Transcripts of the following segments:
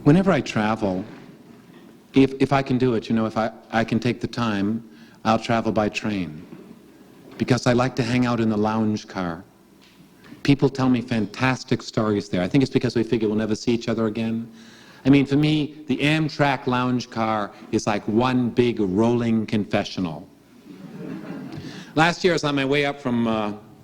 Whenever I travel, if I can do it, you know, if I can take the time, I'll travel by train. Because I like to hang out in the lounge car. People tell me fantastic stories there. I think it's because we figure we'll never see each other again. I mean, for me, the Amtrak lounge car is like one big rolling confessional. Last year I was on my way up from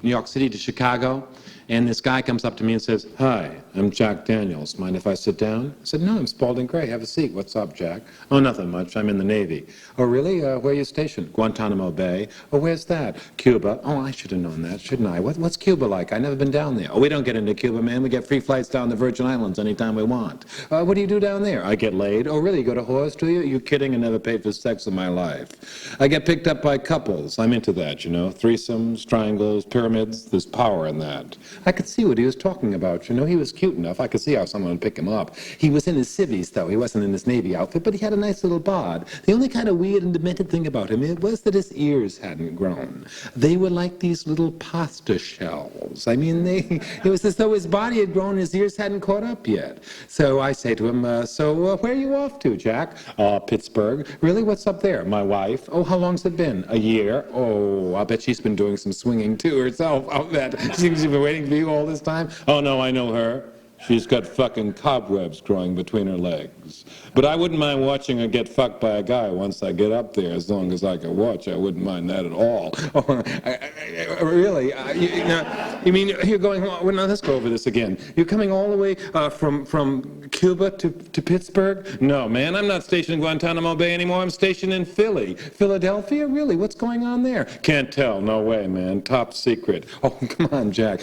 New York City to Chicago, and this guy comes up to me and says, "Hi, I'm Jack Daniels. Mind if I sit down?" I said, "No, I'm Spalding Gray. Have a seat. What's up, Jack?" "Oh, nothing much. I'm in the Navy." "Oh, really? Where are you stationed?" "Guantanamo Bay." "Oh, where's that?" "Cuba." "Oh, I should have known that, shouldn't I? What's Cuba like? I've never been down there." "Oh, we don't get into Cuba, man. We get free flights down the Virgin Islands anytime we want." "What do you do down there?" "I get laid." "Oh, really? You go to whores, do you?" "You kidding? I never paid for sex in my life." "I get picked up by couples." I'm into that, you know. Threesomes, triangles, pyramids. There's power in that. I could see what he was talking about, you know. He was cute enough. I could see how someone would pick him up. He was in his civvies, though. He wasn't in his Navy outfit, but he had a nice little bod. The only kind of weird and demented thing about him was that his ears hadn't grown. They were like these little pasta shells. I mean, it was as though his body had grown, his ears hadn't caught up yet. So I say to him, so where are you off to, Jack?" Pittsburgh." "Really? What's up there?" "My wife." "Oh, how long's it been?" "A year." "Oh, I bet she's been doing some swinging too herself. I'll bet. She's been waiting for you all this time." "Oh, no, I know her. She's got fucking cobwebs growing between her legs. But I wouldn't mind watching her get fucked by a guy once I get up there, as long as I can watch. I wouldn't mind that at all." "Oh, really? You mean you're going, well, now let's go over this again. You're coming all the way from Cuba to Pittsburgh?" "No, man, I'm not stationed in Guantanamo Bay anymore. I'm stationed in Philly." "Philadelphia? Really? What's going on there?" "Can't tell. No way, man. Top secret." "Oh, come on, Jack.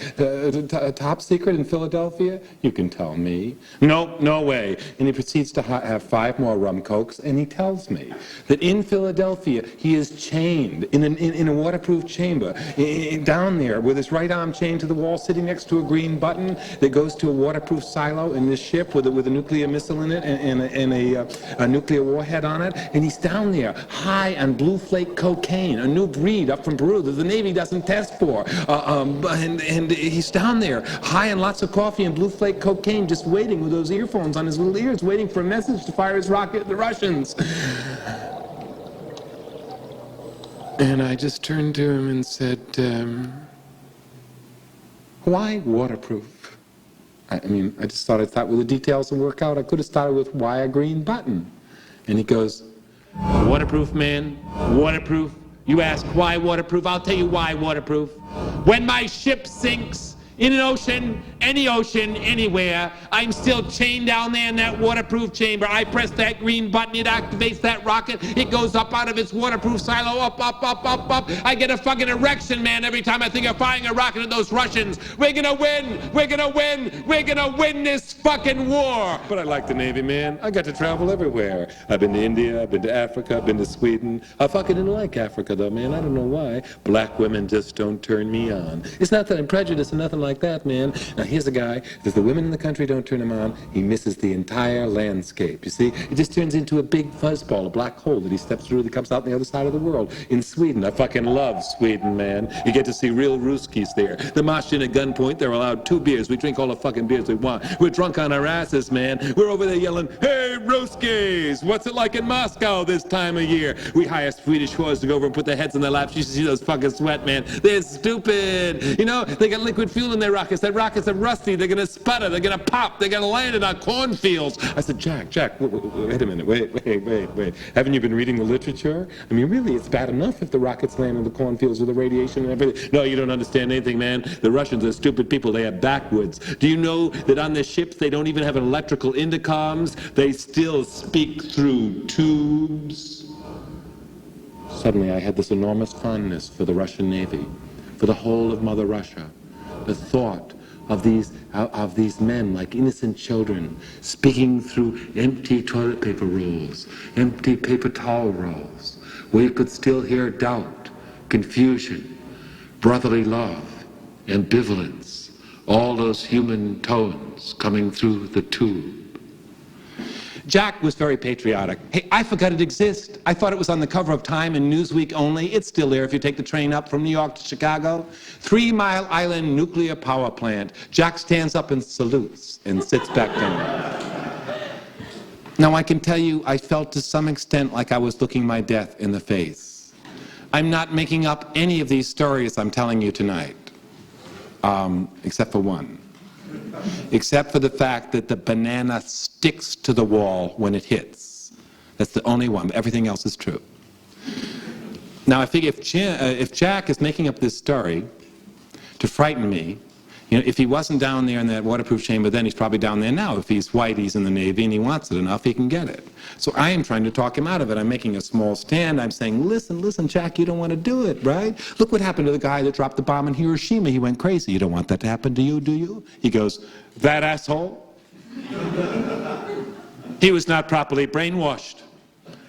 Top secret in Philadelphia? You can tell me." "Nope, no way." And he proceeds to have 5 more rum cokes, and he tells me that in Philadelphia he is chained in a waterproof chamber down there with his right arm chained to the wall, sitting next to a green button that goes to a waterproof silo in this ship with a nuclear missile in it and a nuclear warhead on it. And he's down there high on blue flake cocaine, a new breed up from Peru that the Navy doesn't test for. And he's down there high on lots of coffee and blue flake cocaine, just waiting with those earphones on his little ears, waiting for a message to fire his rocket at the Russians. And I just turned to him and said, "Why waterproof?" I mean, I just thought I'd start with the details and work out. I could have started with, "Why a green button?" And he goes, "Waterproof, man, waterproof. You ask why waterproof? I'll tell you why waterproof. When my ship sinks in an ocean, any ocean, anywhere, I'm still chained down there in that waterproof chamber. I press that green button, it activates that rocket, it goes up out of its waterproof silo, up, up, up, up, up. I get a fucking erection, man, every time I think of firing a rocket at those Russians. We're gonna win, we're gonna win, we're gonna win this fucking war." But I like the Navy, man. I got to travel everywhere. I've been to India, I've been to Africa, I've been to Sweden. I fucking didn't like Africa, though, man. I don't know why. Black women just don't turn me on. It's not that I'm prejudiced or nothing like that, man. Now, here's a guy, if the women in the country don't turn him on, he misses the entire landscape. You see, it just turns into a big fuzzball, a black hole that he steps through that comes out on the other side of the world. In Sweden, I fucking love Sweden, man. You get to see real Ruskies there. The marched in at gunpoint, they're allowed 2 beers. We drink all the fucking beers we want. We're drunk on our asses, man. We're over there yelling, "Hey, Ruskies, what's it like in Moscow this time of year?" We hire Swedish whores to go over and put their heads in their laps. You should see those fucking sweat, man. They're stupid. You know, they got liquid fuel in their rockets. Their rockets are rusty. They're gonna sputter. They're gonna pop. They're gonna land in our cornfields. I said, Jack, wait a minute. Wait. Haven't you been reading the literature? I mean, really, it's bad enough if the rockets land in the cornfields with the radiation and everything. No, you don't understand anything, man. The Russians are stupid people. They are backwoods. Do you know that on their ships they don't even have electrical intercoms? They still speak through tubes. Suddenly, I had this enormous fondness for the Russian Navy, for the whole of Mother Russia. The thought of these men like innocent children speaking through empty toilet paper rolls, empty paper towel rolls, where you could still hear doubt, confusion, brotherly love, ambivalence, all those human tones coming through the tube. Jack was very patriotic. Hey, I forgot it exists. I thought it was on the cover of Time and Newsweek only. It's still there if you take the train up from New York to Chicago. 3 Mile Island nuclear power plant. Jack stands up and salutes and sits back down. Now, I can tell you, I felt to some extent like I was looking my death in the face. I'm not making up any of these stories I'm telling you tonight, except for one. Except for the fact that the banana sticks to the wall when it hits. That's the only one. Everything else is true. Now, I figure if Jack is making up this story to frighten me, you know, if he wasn't down there in that waterproof chamber, then he's probably down there now. If he's white, he's in the Navy, and he wants it enough, he can get it. So I am trying to talk him out of it. I'm making a small stand. I'm saying, listen, Jack, you don't want to do it, right? Look what happened to the guy that dropped the bomb in Hiroshima. He went crazy. You don't want that to happen to you, do you? He goes, that asshole? He was not properly brainwashed.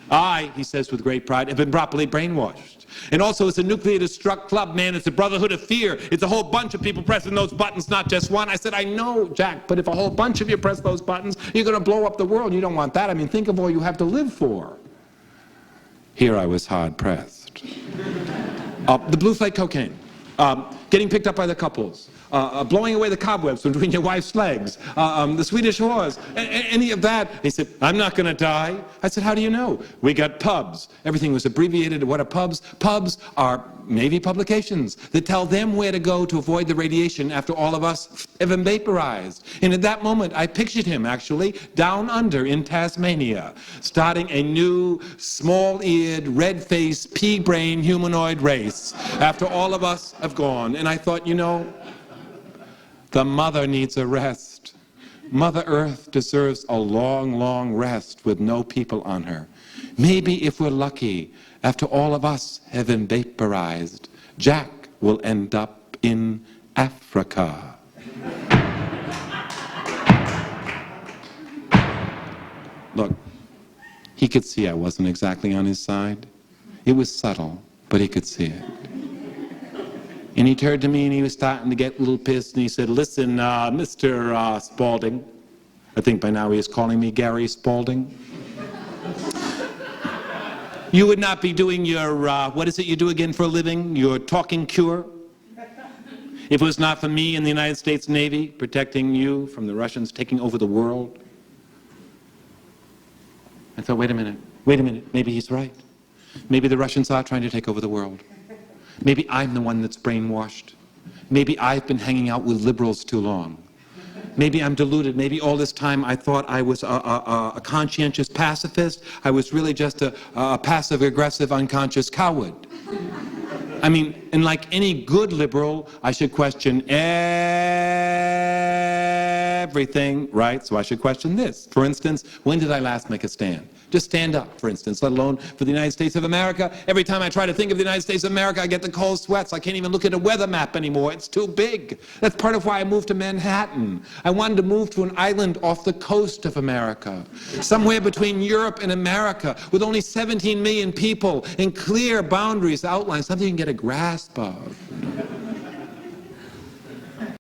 I, he says with great pride, have been properly brainwashed. And also, it's a nuclear destruct club, man. It's a brotherhood of fear. It's a whole bunch of people pressing those buttons, not just one. I said, I know, Jack, but if a whole bunch of you press those buttons, you're going to blow up the world. You don't want that. I mean, think of all you have to live for. Here I was hard-pressed. The blue flake cocaine. Getting picked up by the couples. Blowing away the cobwebs between your wife's legs, the Swedish whores, any of that. He said, I'm not going to die. I said, how do you know? We got pubs. Everything was abbreviated. What are pubs? Pubs are Navy publications that tell them where to go to avoid the radiation after all of us have been vaporized. And at that moment, I pictured him, actually, down under in Tasmania, starting a new, small-eared, red-faced, pea-brain humanoid race after all of us have gone. And I thought, you know, the mother needs a rest. Mother Earth deserves a long, long rest with no people on her. Maybe if we're lucky, after all of us have been vaporized, Jack will end up in Africa. Look, he could see I wasn't exactly on his side. It was subtle, but he could see it. And he turned to me and he was starting to get a little pissed and he said, listen, Mr. Spalding, I think by now he is calling me Gary Spalding. You would not be doing your, what is it you do again for a living? Your talking cure? If it was not for me in the United States Navy protecting you from the Russians taking over the world. I thought, wait a minute, maybe he's right. Maybe the Russians are trying to take over the world. Maybe I'm the one that's brainwashed. Maybe I've been hanging out with liberals too long. Maybe I'm deluded. Maybe all this time I thought I was a conscientious pacifist. I was really just a passive-aggressive, unconscious coward. I mean, and like any good liberal, I should question everything, right? So I should question this. For instance, when did I last make a stand? Just stand up, for instance, let alone for the United States of America. Every time I try to think of the United States of America, I get the cold sweats. I can't even look at a weather map anymore. It's too big. That's part of why I moved to Manhattan. I wanted to move to an island off the coast of America, somewhere between Europe and America, with only 17 million people and clear boundaries outlined, something you can get a grasp of.